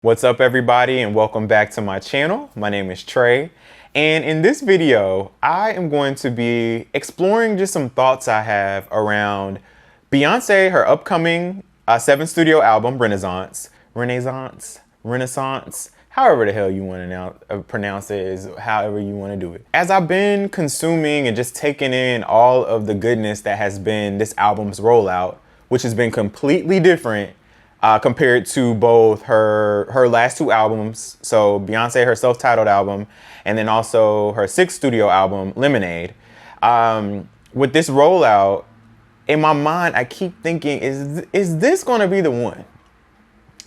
What's up, everybody, and welcome back to my channel. My name is Trey, and in this video I am going to be exploring just some thoughts I have around Beyonce, her upcoming 7-studio album, Renaissance, however the hell you want to pronounce it, is however you want to do it. As I've been consuming and just taking in all of the goodness that has been this album's rollout, which has been completely different compared to both her last two albums, so Beyonce, her self-titled album, and then also her 6th studio album, Lemonade. With this rollout, in my mind, I keep thinking, is this going to be the one?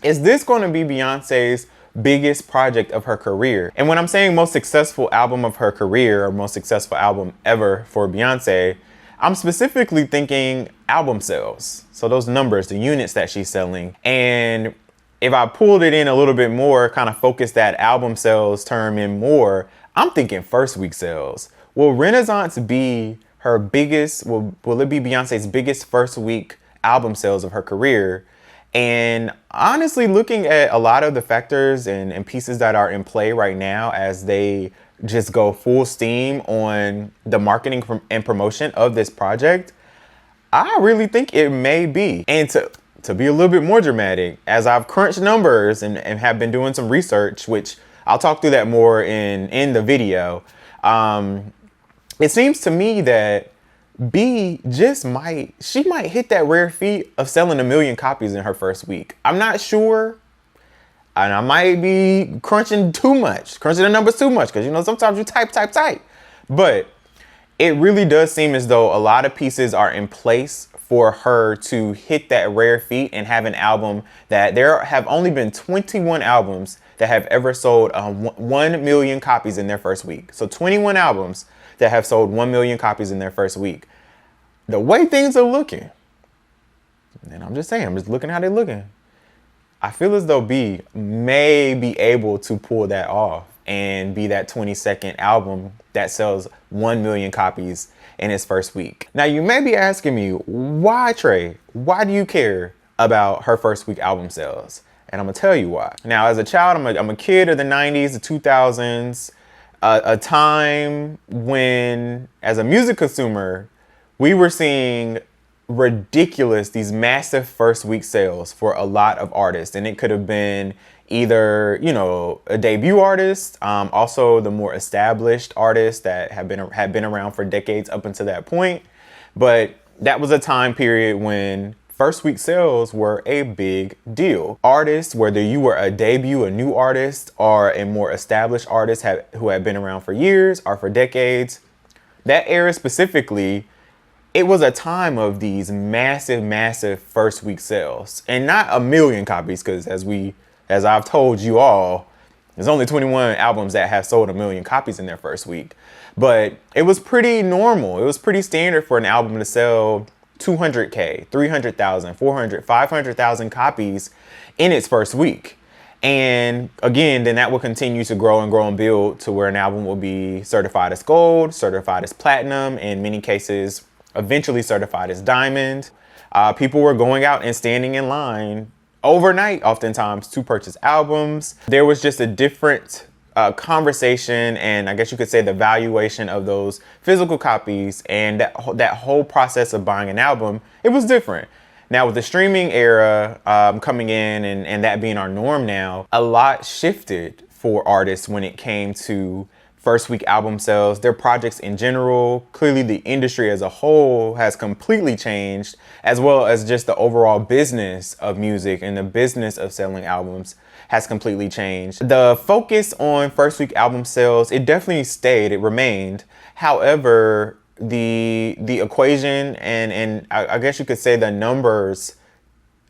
Is this going to be Beyonce's biggest project of her career? And when I'm saying most successful album of her career, or most successful album ever for Beyonce, I'm specifically thinking album sales. So those numbers, the units that she's selling. And if I pulled it in a little bit more, kind of focus that album sales term in more, I'm thinking first week sales. Will Renaissance be her biggest, will it be Beyonce's biggest first week album sales of her career? And honestly, looking at a lot of the factors and pieces that are in play right now as they just go full steam on the marketing and promotion of this project, I really think it may be. And to be a little bit more dramatic, as I've crunched numbers and have been doing some research, which I'll talk through that more in the video, it seems to me that B she might hit that rare feat of selling 1 million copies in her first week. I'm not sure. And I might be crunching the numbers too much, because, you know, sometimes you type. But it really does seem as though a lot of pieces are in place for her to hit that rare feat and have an album that there have only been 21 albums that have ever sold 1 million copies in their first week. So 21 albums that have sold 1 million copies in their first week. The way things are looking, and I'm just saying, I'm just looking how they're looking, I feel as though B may be able to pull that off and be that 22nd album that sells 1 million copies in its first week. Now, you may be asking me, why, Trey? Why do you care about her first week album sales? And I'm gonna tell you why. Now, as a child, I'm a kid of the 90s, the 2000s, a time when, as a music consumer, we were seeing these massive first week sales for a lot of artists. And it could have been either, you know, a debut artist, also the more established artists that had been around for decades up until that point. But that was a time period when first week sales were a big deal. Artists, whether you were a debut, a new artist, or a more established artist who had been around for years or for decades, that era specifically, it was a time of these massive first week sales. And not 1 million copies, because as I've told you all, there's only 21 albums that have sold 1 million copies in their first week. But it was pretty normal. It was pretty standard for an album to sell 200K, 300,000, 400, 500,000 copies in its first week. And again, then that will continue to grow and build to where an album will be certified as gold, certified as platinum, in many cases, eventually certified as diamond. People were going out and standing in line overnight, oftentimes, to purchase albums. There was just a different conversation, and I guess you could say the valuation of those physical copies, and that whole process of buying an album, it was different. Now, with the streaming era coming in and that being our norm now, a lot shifted for artists when it came to first week album sales, their projects in general. Clearly, the industry as a whole has completely changed, as well as just the overall business of music and the business of selling albums has completely changed. The focus on first week album sales, it definitely stayed, it remained. However, the equation and I guess you could say the numbers,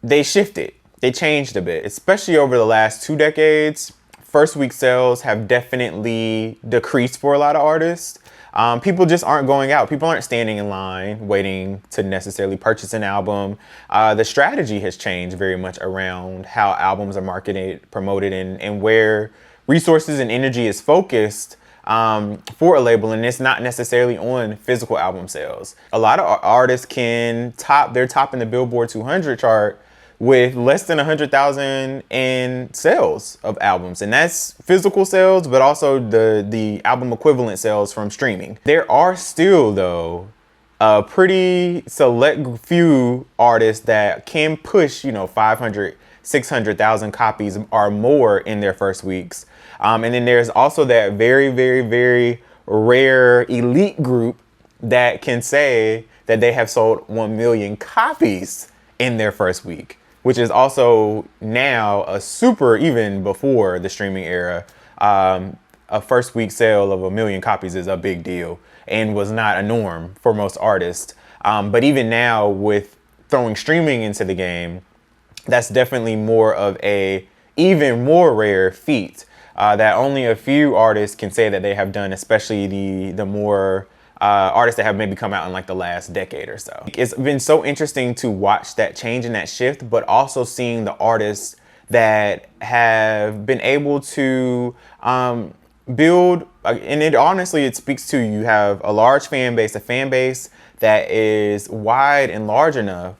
they shifted, they changed a bit, especially over the last 2 decades. First week sales have definitely decreased for a lot of artists. People just aren't going out. People aren't standing in line waiting to necessarily purchase an album. The strategy has changed very much around how albums are marketed, promoted, and where resources and energy is focused for a label, and it's not necessarily on physical album sales. A lot of artists can top in the Billboard 200 chart with less than 100,000 in sales of albums. And that's physical sales, but also the album equivalent sales from streaming. There are still, though, a pretty select few artists that can push, 500, 600,000 copies or more in their first weeks. And then there's also that very, very, very rare elite group that can say that they have sold 1 million copies in their first week, which is also now a super, even before the streaming era, a first week sale of 1 million copies is a big deal and was not a norm for most artists. But even now, with throwing streaming into the game, that's definitely more of a even more rare feat that only a few artists can say that they have done, especially the more artists that have maybe come out in like the last decade or so. It's been so interesting to watch that change and that shift, but also seeing the artists that have been able to build, and it speaks to, you have a large fan base, a fan base that is wide and large enough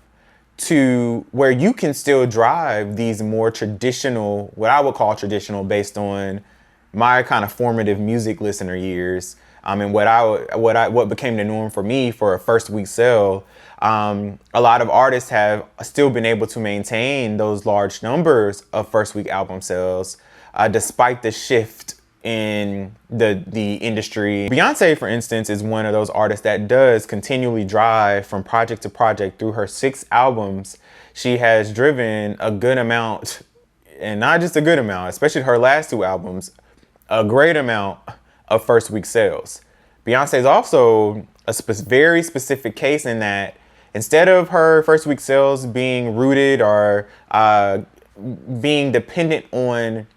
to where you can still drive these more traditional, what I would call traditional, based on my kind of formative music listener years, and what became the norm for me for a first week sale. A lot of artists have still been able to maintain those large numbers of first week album sales, despite the shift in the industry. Beyonce, for instance, is one of those artists that does continually drive from project to project. Through her 6 albums, she has driven a good amount, and not just a good amount, especially her last 2 albums, a great amount of first week sales. Beyonce is also a very specific case in that instead of her first week sales being rooted or being dependent on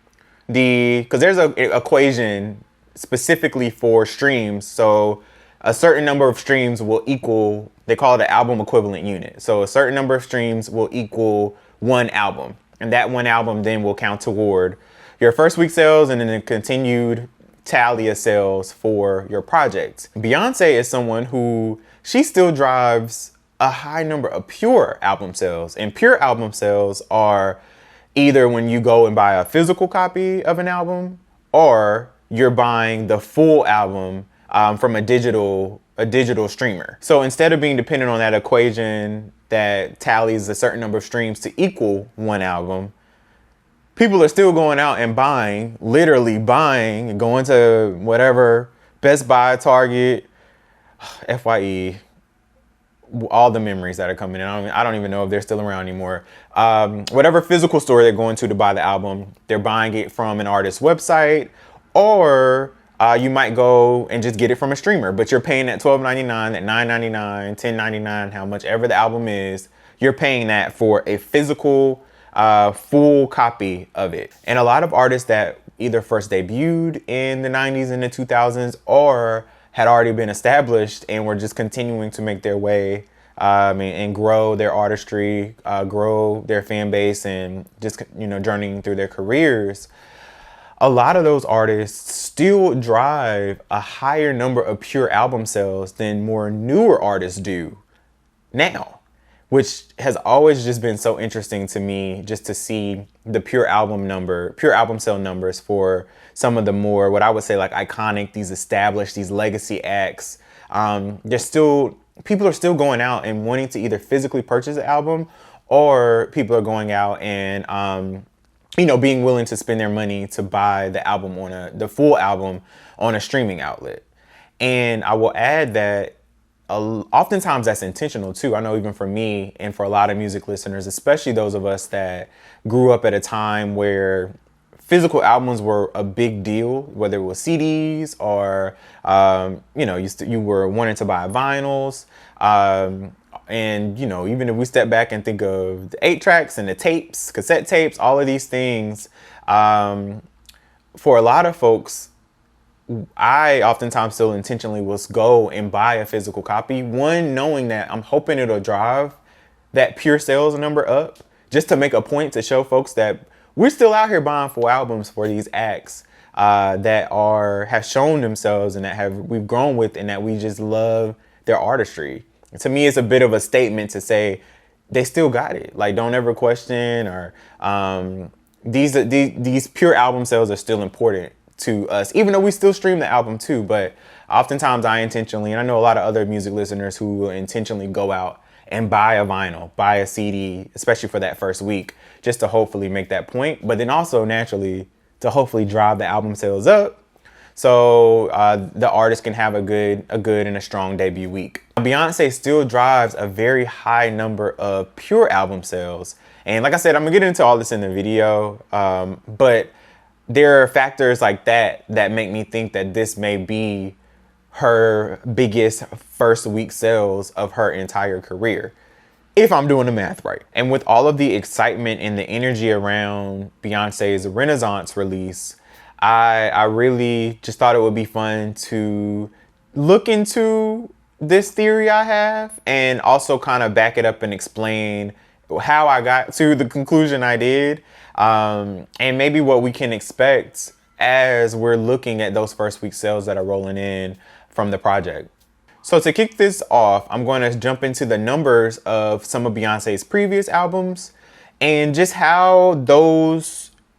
because there's an equation specifically for streams. So a certain number of streams will equal, they call it an album equivalent unit. So a certain number of streams will equal 1 album. And that 1 album then will count toward your first week sales and then a continued tally of sales for your project. Beyonce is someone who, she still drives a high number of pure album sales. And pure album sales are either when you go and buy a physical copy of an album, or you're buying the full album from a digital streamer. So instead of being dependent on that equation that tallies a certain number of streams to equal 1 album, people are still going out and buying, literally buying, and going to whatever, Best Buy, Target, FYE, all the memories that are coming in. I don't even know if they're still around anymore. Whatever physical store they're going to buy the album, they're buying it from an artist's website, or you might go and just get it from a streamer, but you're paying that $12.99, that $9.99, $10.99, how much ever the album is, you're paying that for a physical full copy of it. And a lot of artists that either first debuted in the 90s and the 2000s, or had already been established and were just continuing to make their way and grow their artistry, grow their fan base, and just, journeying through their careers. A lot of those artists still drive a higher number of pure album sales than more newer artists do now, which has always just been so interesting to me, just to see the pure album sale numbers for some of the more, what I would say, like iconic, these established, these legacy acts. People are still going out and wanting to either physically purchase an album, or people are going out and, being willing to spend their money to buy the album the full album on a streaming outlet. And I will add that oftentimes that's intentional too. I know even for me and for a lot of music listeners, especially those of us that grew up at a time where physical albums were a big deal, whether it was CDs or, you were wanting to buy vinyls. And, even if we step back and think of the 8-tracks and the tapes, cassette tapes, all of these things, for a lot of folks, I oftentimes still intentionally will go and buy a physical copy. One, knowing that I'm hoping it'll drive that pure sales number up, just to make a point to show folks that we're still out here buying full albums for these acts that have shown themselves and that we've grown with, and that we just love their artistry. And to me, it's a bit of a statement to say, they still got it. Like, don't ever question, or these pure album sales are still important to us, even though we still stream the album too. But oftentimes I intentionally, and I know a lot of other music listeners who will intentionally go out and buy a vinyl, buy a CD, especially for that first week, just to hopefully make that point. But then also naturally to hopefully drive the album sales up, so the artist can have a good and a strong debut week. Beyonce still drives a very high number of pure album sales. And like I said, I'm gonna get into all this in the video, but there are factors like that that make me think that this may be her biggest first week sales of her entire career, if I'm doing the math right. And with all of the excitement and the energy around Beyonce's Renaissance release, I really just thought it would be fun to look into this theory I have, and also kind of back it up and explain how I got to the conclusion I did, and maybe what we can expect as we're looking at those first week sales that are rolling in from the project. So to kick this off, I'm going to jump into the numbers of some of Beyonce's previous albums and just how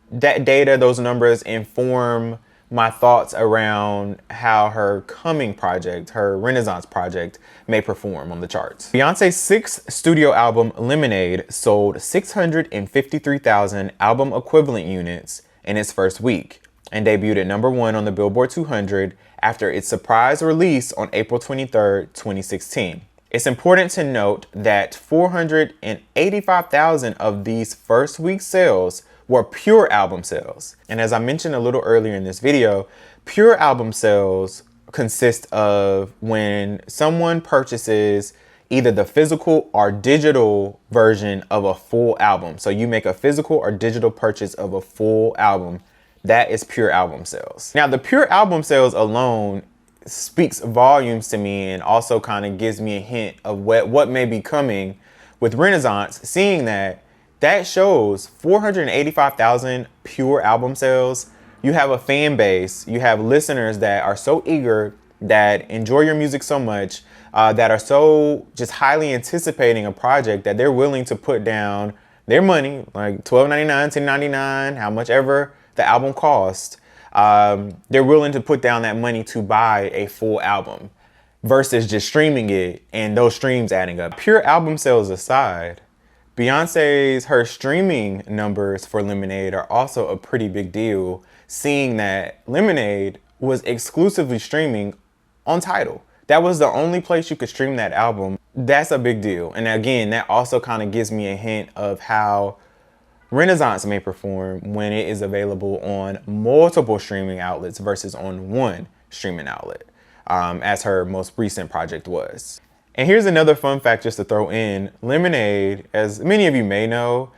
that data, those numbers inform my thoughts around how her coming project, her Renaissance project, may perform on the charts. Beyonce's sixth studio album, Lemonade, sold 653,000 album equivalent units in its first week and debuted at #1 on the Billboard 200 after its surprise release on April 23rd, 2016. It's important to note that 485,000 of these first week sales were pure album sales. And as I mentioned a little earlier in this video, pure album sales consist of when someone purchases either the physical or digital version of a full album. So you make a physical or digital purchase of a full album. That is pure album sales. Now, the pure album sales alone speaks volumes to me, and also kind of gives me a hint of what may be coming with Renaissance, seeing that shows 485,000 pure album sales. You have a fan base, you have listeners that are so eager, that enjoy your music so much, that are so just highly anticipating a project that they're willing to put down their money, like $12.99, $10.99, how much ever the album cost. They're willing to put down that money to buy a full album versus just streaming it and those streams adding up. Pure album sales aside, her streaming numbers for Lemonade are also a pretty big deal, seeing that Lemonade was exclusively streaming on Tidal. That was the only place you could stream that album. That's a big deal. And again, that also kind of gives me a hint of how Renaissance may perform when it is available on multiple streaming outlets versus on one streaming outlet, as her most recent project was. And here's another fun fact just to throw in. Lemonade, as many of you may know,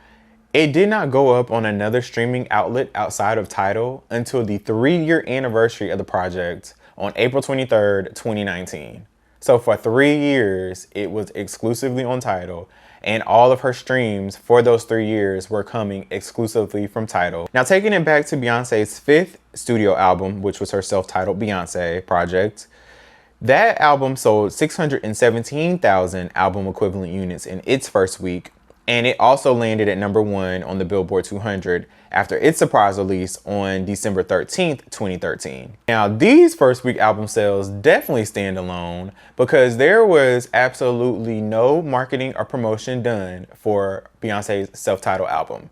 it did not go up on another streaming outlet outside of Tidal until the 3-year anniversary of the project on April 23rd, 2019. So for 3 years, it was exclusively on Tidal, and all of her streams for those 3 years were coming exclusively from Tidal. Now, taking it back to Beyonce's 5th studio album, which was her self-titled Beyonce project, that album sold 617,000 album equivalent units in its first week, and it also landed at #1 on the Billboard 200 after its surprise release on December 13th, 2013. Now, these first week album sales definitely stand alone because there was absolutely no marketing or promotion done for Beyonce's self-titled album.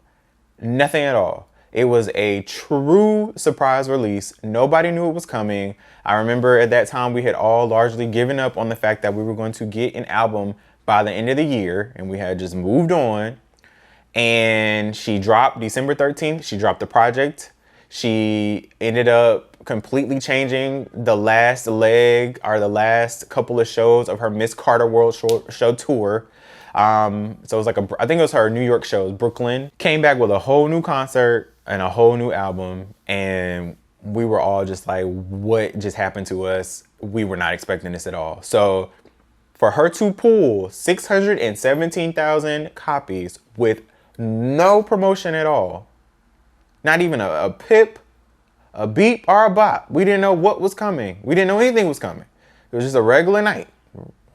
Nothing at all. It was a true surprise release. Nobody knew it was coming. I remember at that time we had all largely given up on the fact that we were going to get an album by the end of the year, and we had just moved on. And she dropped December 13th. She dropped the project. She ended up completely changing the last leg or the last couple of shows of her Miss Carter World Show tour. So it was I think it was her New York shows, Brooklyn. Came back with a whole new concert and a whole new album, and we were all just like, what just happened to us? We were not expecting this at all. So for her to pull 617,000 copies with no promotion at all, not even a pip, a beep, or a bop. We didn't know what was coming. We didn't know anything was coming. It was just a regular night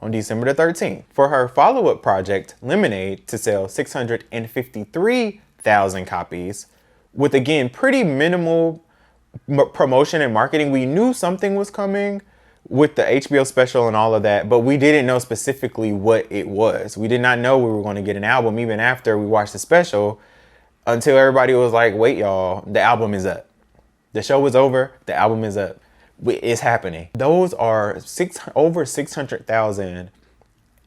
on December the 13th for her follow-up project, Lemonade, to sell 653,000 copies with, again, pretty minimal promotion and marketing. We knew something was coming with the HBO special and all of that, but we didn't know specifically what it was. We did not know we were going to get an album even after we watched the special, until everybody was like, wait, y'all, the album is up. The show was over, the album is up. It's happening. Those are over 600,000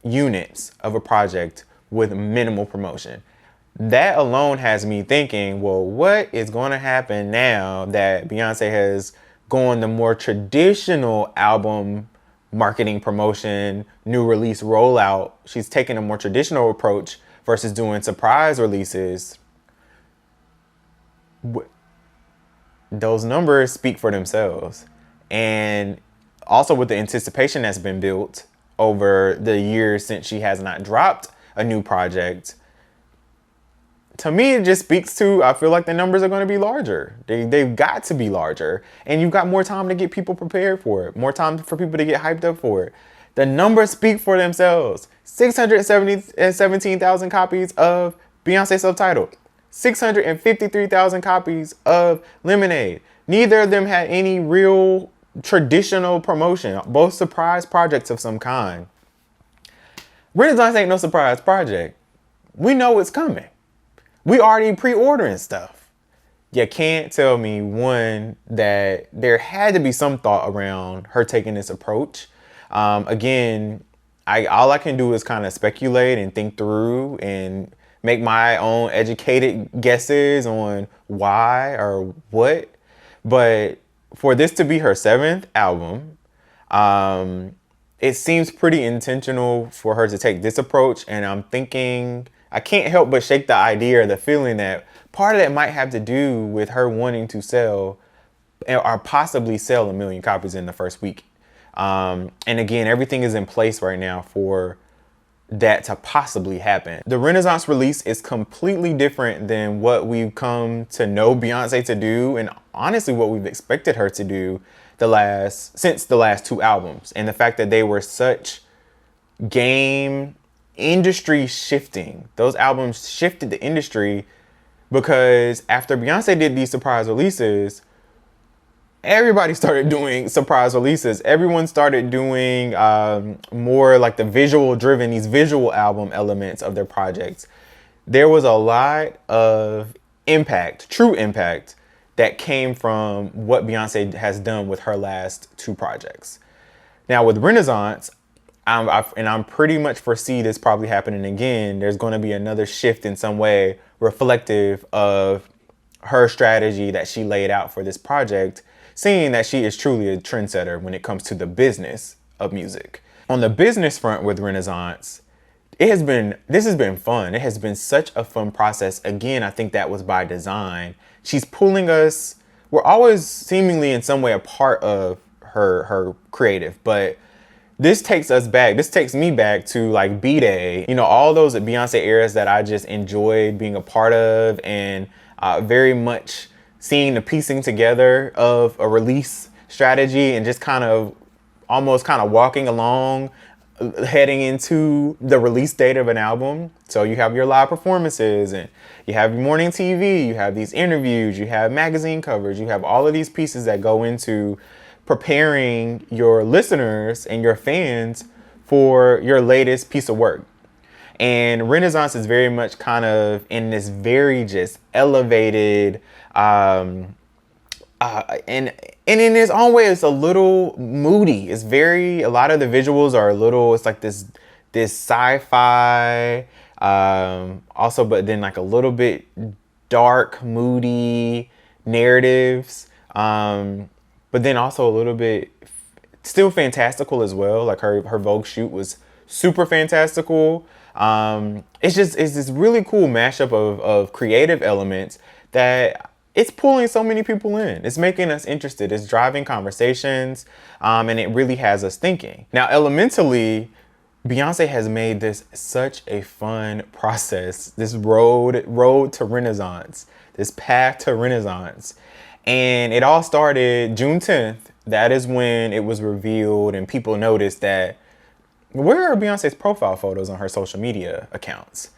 units of a project with minimal promotion. That alone has me thinking, well, what is going to happen now that Beyonce has gone the more traditional album marketing promotion, new release rollout? She's taken a more traditional approach versus doing surprise releases. Those numbers speak for themselves. And also with the anticipation that's been built over the years since she has not dropped a new project, to me, it just speaks to, I feel like the numbers are going to be larger. They've got to be larger. And you've got more time to get people prepared for it. More time for people to get hyped up for it. The numbers speak for themselves. 617,000 copies of Beyonce Self-Titled. 653,000 copies of Lemonade. Neither of them had any real traditional promotion. Both surprise projects of some kind. Renaissance ain't no surprise project. We know it's coming. We already pre-ordering stuff. You can't tell me, one, that there had to be some thought around her taking this approach. Again, all I can do is kind of speculate and think through and make my own educated guesses on why or what. But for this to be her 7th album, it seems pretty intentional for her to take this approach. And I'm thinking, I can't help but shake the idea or the feeling that part of that might have to do with her wanting to sell or possibly sell 1 million copies in the first week. And again, everything is in place right now for that to possibly happen. The Renaissance release is completely different than what we've come to know Beyonce to do, and honestly what we've expected her to do since the last 2 albums. And the fact that they were such game industry shifting. Those albums shifted the industry because after Beyonce did these surprise releases, everybody started doing surprise releases. Everyone started doing more like the visual driven, these visual album elements of their projects. There was a lot of impact, true impact, that came from what Beyonce has done with her last 2 projects. Now with Renaissance, I'm pretty much foresee this probably happening again. There's going to be another shift in some way reflective of her strategy that she laid out for this project, seeing that she is truly a trendsetter when it comes to the business of music. On the business front with Renaissance, this has been fun. It has been such a fun process. Again, I think that was by design. She's pulling us. We're always seemingly in some way a part of her creative, but this takes us back. This takes me back to like B-Day, all those Beyonce eras that I just enjoyed being a part of, and very much seeing the piecing together of a release strategy and just almost walking along, heading into the release date of an album. So you have your live performances and you have your morning TV, you have these interviews, you have magazine covers, you have all of these pieces that go into preparing your listeners and your fans for your latest piece of work. And Renaissance is very much in this very just elevated, and in its own way, it's a little moody. A lot of the visuals are it's like this sci-fi, also, but then like a little bit dark, moody narratives. But then also a little bit still fantastical as well. Like her Vogue shoot was super fantastical. It's this really cool mashup of creative elements that it's pulling so many people in. It's making us interested. It's driving conversations, and it really has us thinking. Now, elementally, Beyonce has made this such a fun process. This road to Renaissance, this path to Renaissance. And it all started June 10th. That is when it was revealed and people noticed that where are Beyonce's profile photos on her social media accounts?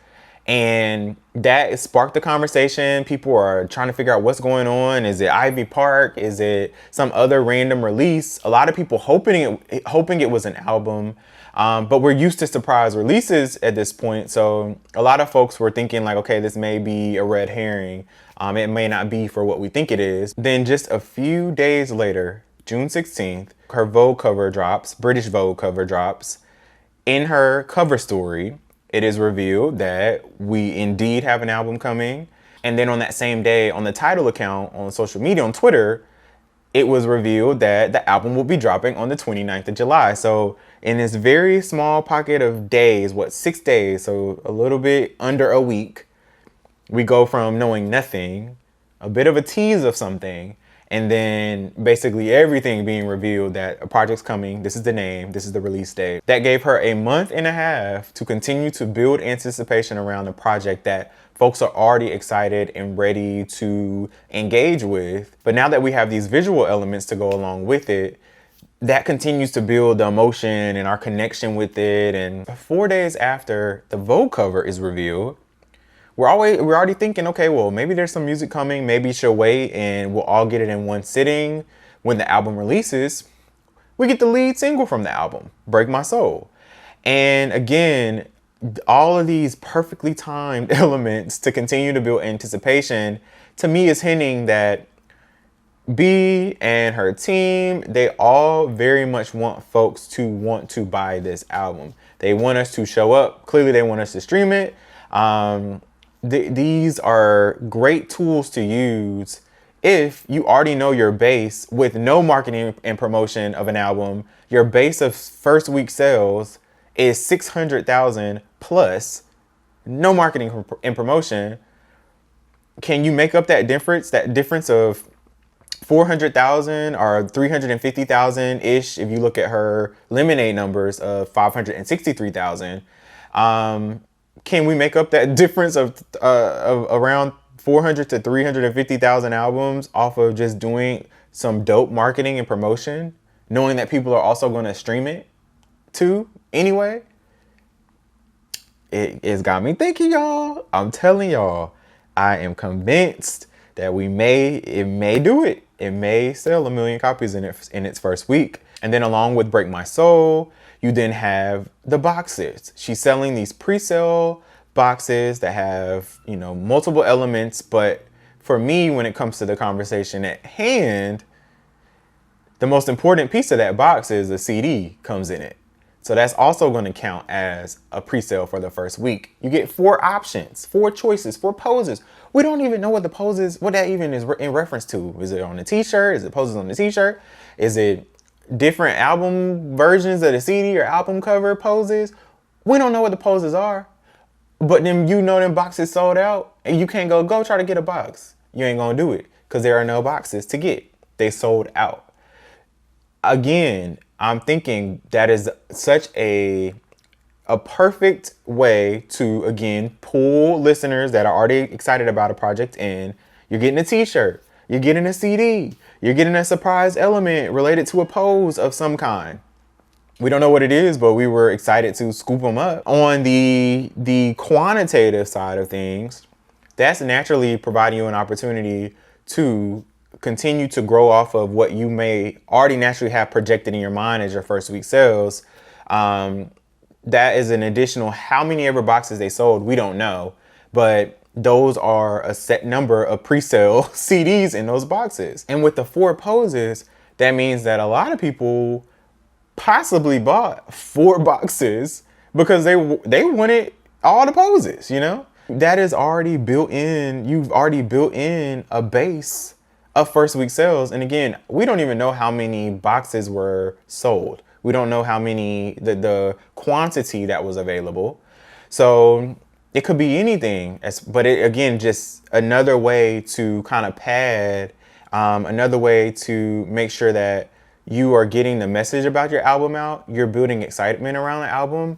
And that sparked the conversation. People are trying to figure out what's going on. Is it Ivy Park? Is it some other random release? A lot of people hoping it was an album. But we're used to surprise releases at this point. So a lot of folks were thinking like, okay, this may be a red herring. It may not be for what we think it is. Then just a few days later, June 16th, her Vogue cover drops, British Vogue cover drops. In her cover story, it is revealed that we indeed have an album coming. And then on that same day, on the title account on social media, on Twitter, it was revealed that the album will be dropping on the 29th of July. So in this very small pocket of days, 6 days, so a little bit under a week, we go from knowing nothing, a bit of a tease of something, and then basically everything being revealed that a project's coming, this is the name, this is the release date. That gave her a month and a half to continue to build anticipation around a project that folks are already excited and ready to engage with. But now that we have these visual elements to go along with it, that continues to build the emotion and our connection with it. And 4 days after the Vogue cover is revealed, we're already thinking, okay, well, maybe there's some music coming. Maybe she'll wait and we'll all get it in one sitting. When the album releases, we get the lead single from the album, Break My Soul. And again, all of these perfectly timed elements to continue to build anticipation, to me, is hinting that B and her team, they all very much want folks to want to buy this album. They want us to show up. Clearly, they want us to stream it. These are great tools to use if you already know your base with no marketing and promotion of an album. Your base of first week sales is 600,000 plus, no marketing and promotion. Can you make up that difference of 400,000 or 350,000 ish if you look at her Lemonade numbers of 563,000? Can we make up that difference of around 400 to 350,000 albums off of just doing some dope marketing and promotion, knowing that people are also going to stream it too anyway? It's got me thinking, y'all. I'm telling y'all, I am convinced that it may do it. It may sell 1 million copies in its first week. And then along with Break My Soul, you then have the boxes. She's selling these pre-sale boxes that have, multiple elements. But for me, when it comes to the conversation at hand, the most important piece of that box is a CD comes in it. So that's also going to count as a pre-sale for the first week. You get 4 options, 4 choices, 4 poses. We don't even know what that even is in reference to. Is it on a t-shirt? Is it poses on the t-shirt? Is it different album versions of the CD or album cover poses? We don't know what the poses are. But then them boxes sold out and you can't go try to get a box. You ain't gonna do it because there are no boxes to get. They sold out. Again, I'm thinking that is such a perfect way to, again, pull listeners that are already excited about a project in. You're getting a t-shirt. You're getting a CD. You're getting a surprise element related to a pose of some kind. We don't know what it is, but we were excited to scoop them up. On the quantitative side of things, that's naturally providing you an opportunity to continue to grow off of what you may already naturally have projected in your mind as your first week sales. That is an additional how many ever boxes they sold, we don't know. But those are a set number of pre-sale CDs in those boxes. And with the 4 poses, that means that a lot of people possibly bought 4 boxes because they wanted all the poses, That is already built in. You've already built in a base of first week sales. And again, we don't even know how many boxes were sold. We don't know how many, the quantity that was available. So it could be anything. But again, just another way to kind of pad, another way to make sure that you are getting the message about your album out. You're building excitement around the album.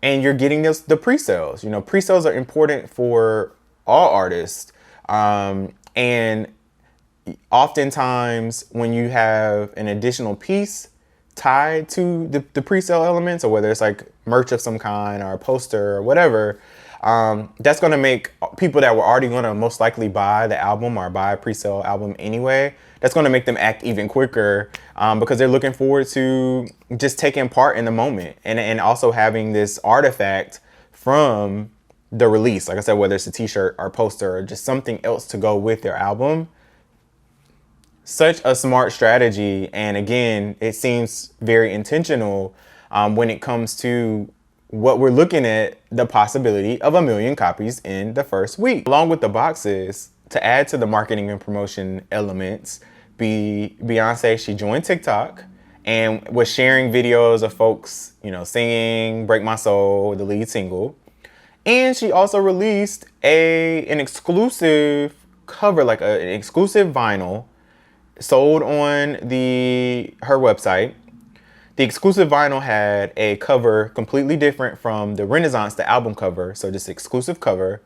And you're getting the pre-sales. Pre-sales are important for all artists. And oftentimes when you have an additional piece tied to the pre-sale elements, or whether it's like merch of some kind or a poster or whatever, that's going to make people that were already going to most likely buy the album or buy a pre-sale album anyway, that's going to make them act even quicker, because they're looking forward to just taking part in the moment and also having this artifact from the release. Like I said, whether it's a t-shirt or poster or just something else to go with their album. Such a smart strategy. And again, it seems very intentional when it comes to what we're looking at, the possibility of 1 million copies in the first week. Along with the boxes, to add to the marketing and promotion elements, Beyonce, she joined TikTok and was sharing videos of folks, you know, singing Break My Soul, the lead single. And she also released an exclusive cover, like an exclusive vinyl sold on her website. The exclusive vinyl had a cover completely different from the Renaissance, the album cover. So just exclusive cover,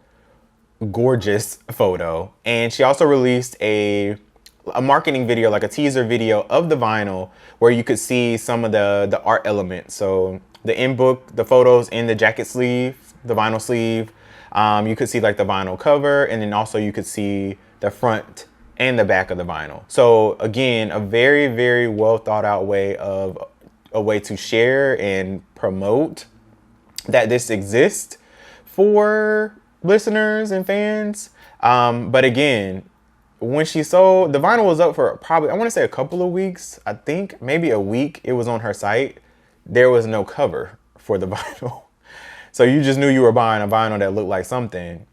gorgeous photo. And she also released a marketing video, like a teaser video of the vinyl, where you could see some of the art elements. So the in book, the photos in the jacket sleeve, the vinyl sleeve. You could see like the vinyl cover, and then also you could see the front and the back of the vinyl. So again, a very, very well thought out way to share and promote that this exists for listeners and fans. But again, when she sold, the vinyl was up for probably, I want to say a couple of weeks. I think maybe a week it was on her site. There was no cover for the vinyl. So you just knew you were buying a vinyl that looked like something.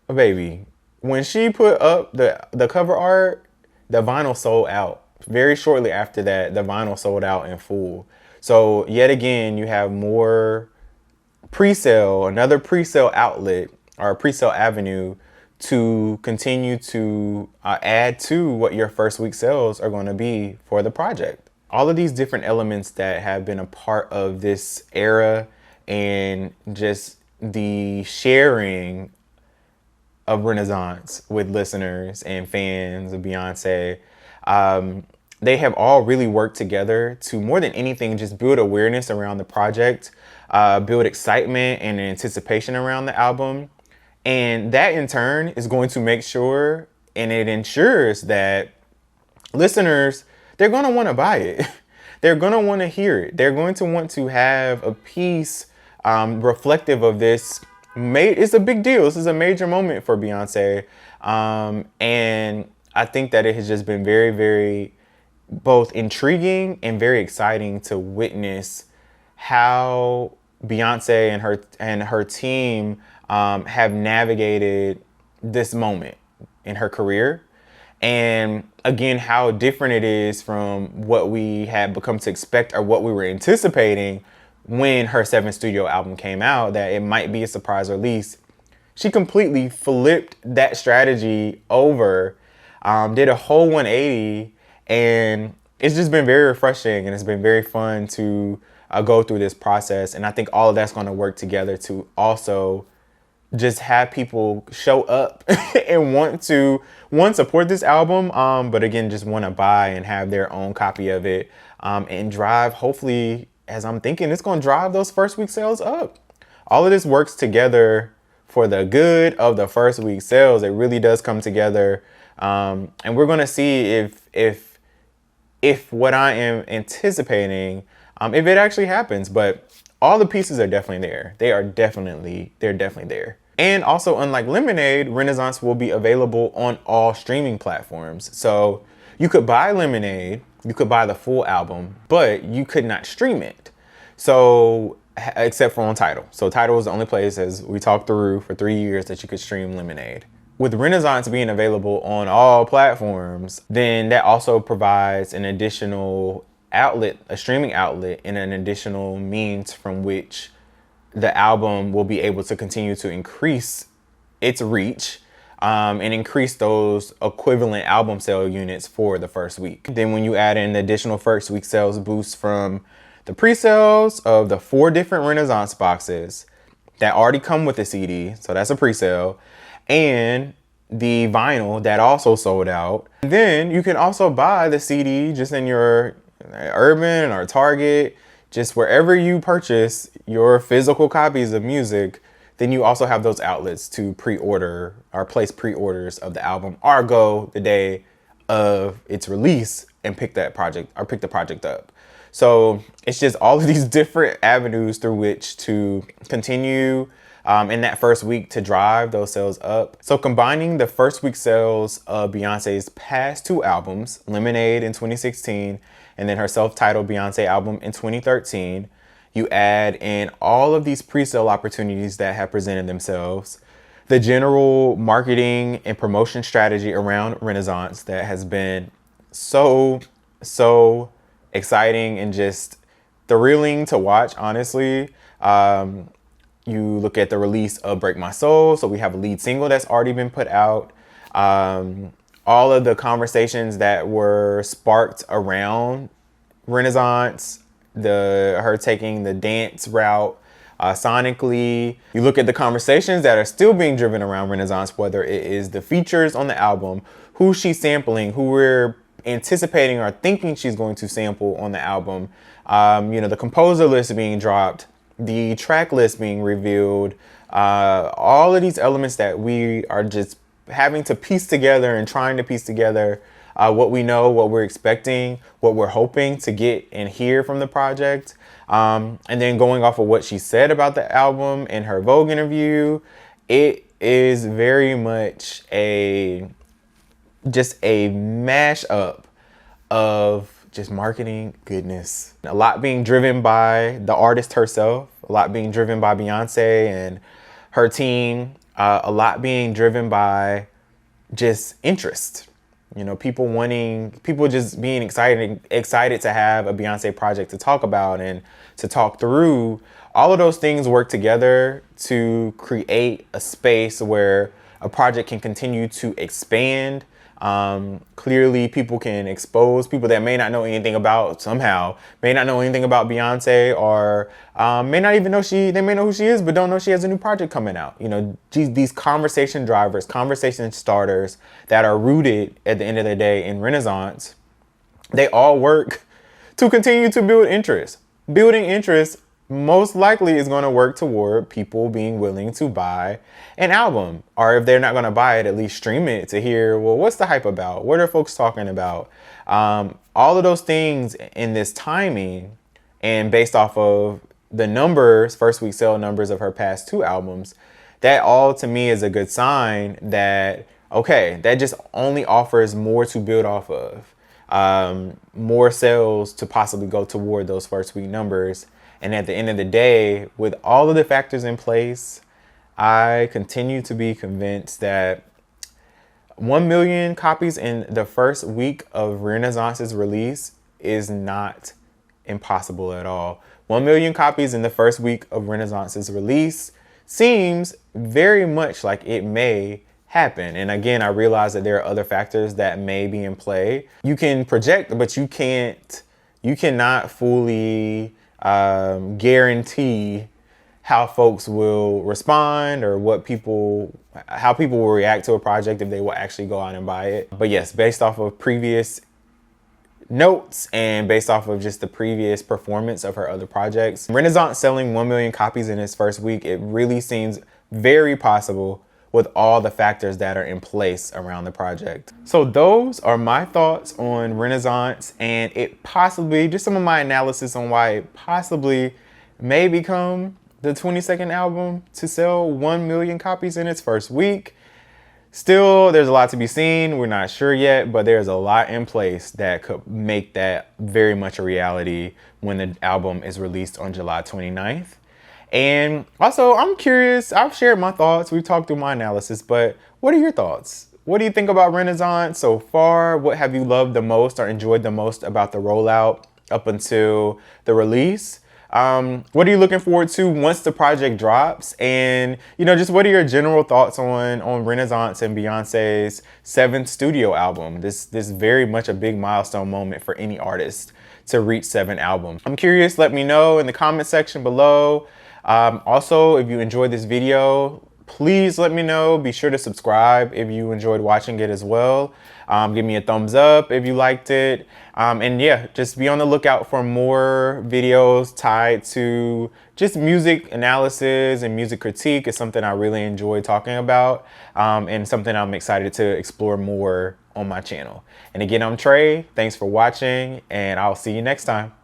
Baby, when she put up the cover art, the vinyl sold out. Very shortly after that, the vinyl sold out in full. So yet again, you have more pre-sale, another pre-sale outlet or a pre-sale avenue to continue to add to what your first week sales are going to be for the project. All of these different elements that have been a part of this era and just the sharing of Renaissance with listeners and fans of Beyonce, they have all really worked together to, more than anything, just build awareness around the project, build excitement and anticipation around the album. And that in turn is going to make sure, and it ensures that listeners, they're going to want to buy it. They're going to want to hear it. They're going to want to have a piece reflective of this. It's a big deal. This is a major moment for Beyonce. And I think that it has just been very, very both intriguing and very exciting to witness how Beyonce and her team have navigated this moment in her career. And again, how different it is from what we had become to expect or what we were anticipating when her 7th studio album came out, that it might be a surprise release. She completely flipped that strategy over, did a whole 180, and it's just been very refreshing, and it's been very fun to go through this process. And I think all of that's going to work together to also just have people show up and want to, support this album, but again, just want to buy and have their own copy of it, and drive, hopefully, as I'm thinking, it's going to drive those first week sales up. All of this works together for the good of the first week sales. It really does come together. And we're going to see if what I am anticipating, if it actually happens. But all the pieces are definitely there. They're definitely there. And also, unlike Lemonade, Renaissance will be available on all streaming platforms. So you could buy Lemonade, you could buy the full album, but you could not stream it. So, except for on Tidal. So Tidal is the only place, as we talked through for 3 years, that you could stream Lemonade. With Renaissance being available on all platforms, then that also provides an additional outlet, a streaming outlet, and an additional means from which the album will be able to continue to increase its reach, and increase those equivalent album sale units for the first week. Then when you add in the additional first week sales boost from the pre-sales of the 4 different Renaissance boxes that already come with the CD, so that's a pre-sale, and the vinyl that also sold out, then you can also buy the CD just in your Urban or Target, just wherever you purchase your physical copies of music, then you also have those outlets to pre-order or place pre-orders of the album, or go the day of its release and pick the project up. So it's just all of these different avenues through which to continue in that first week to drive those sales up. So combining the first week sales of Beyonce's past two albums, Lemonade in 2016 and then her self-titled Beyonce album in 2013, you add in all of these pre-sale opportunities that have presented themselves, the general marketing and promotion strategy around Renaissance that has been so exciting and just thrilling to watch, honestly. You look at the release of Break My Soul. So we have a lead single that's already been put out. All of the conversations that were sparked around Renaissance, her taking the dance route sonically. You look at the conversations that are still being driven around Renaissance, whether it is the features on the album, who she's sampling, who we're anticipating or thinking she's going to sample on the album, the composer list being dropped, the track list being revealed, all of these elements that we are just having to piece together and trying to piece together what we know, what we're expecting, what we're hoping to get and hear from the project. And then going off of what she said about the album in her Vogue interview, it is very much just a mashup of just marketing goodness. A lot being driven by the artist herself, a lot being driven by Beyonce and her team, a lot being driven by just interest. People just being excited to have a Beyonce project to talk about and to talk through. All of those things work together to create a space where a project can continue to expand. Clearly people can expose people that may not know anything about Beyonce, or may not even know they may know who she is, but don't know she has a new project coming out. These conversation drivers, conversation starters that are rooted at the end of the day in Renaissance, they all work to continue to build interest. Building interest most likely is going to work toward people being willing to buy an album, or if they're not going to buy it, at least stream it to hear, well, what's the hype about? What are folks talking about? All of those things in this timing, and based off of the numbers, first week sale numbers of her past two albums, that all to me is a good sign that, okay, that just only offers more to build off of, more sales to possibly go toward those first week numbers. And at the end of the day, with all of the factors in place, I continue to be convinced that 1 million copies in the first week of Renaissance's release is not impossible at all. 1 million copies in the first week of Renaissance's release seems very much like it may happen. And again, I realize that there are other factors that may be in play. You can project, but you cannot fully guarantee how folks will respond, or how people will react to a project, if they will actually go out and buy it. But yes, based off of previous notes and based off of just the previous performance of her other projects, Renaissance selling 1 million copies in its first week, it really seems very possible with all the factors that are in place around the project. So those are my thoughts on Renaissance, and it possibly, just some of my analysis on why it possibly may become the 22nd album to sell 1 million copies in its first week. Still, there's a lot to be seen. We're not sure yet, but there's a lot in place that could make that very much a reality when the album is released on July 29th. And also, I'm curious, I've shared my thoughts, we've talked through my analysis, but what are your thoughts? What do you think about Renaissance so far? What have you loved the most or enjoyed the most about the rollout up until the release? What are you looking forward to once the project drops? And, just what are your general thoughts on Renaissance and Beyonce's 7th studio album? This very much a big milestone moment for any artist to reach 7 albums. I'm curious, let me know in the comment section below. Also, if you enjoyed this video, please let me know. Be sure to subscribe if you enjoyed watching it as well. Give me a thumbs up if you liked it. And yeah, just be on the lookout for more videos tied to just music analysis and music critique. Is something I really enjoy talking about, and something I'm excited to explore more on my channel. And again, I'm Trey. Thanks for watching, and I'll see you next time.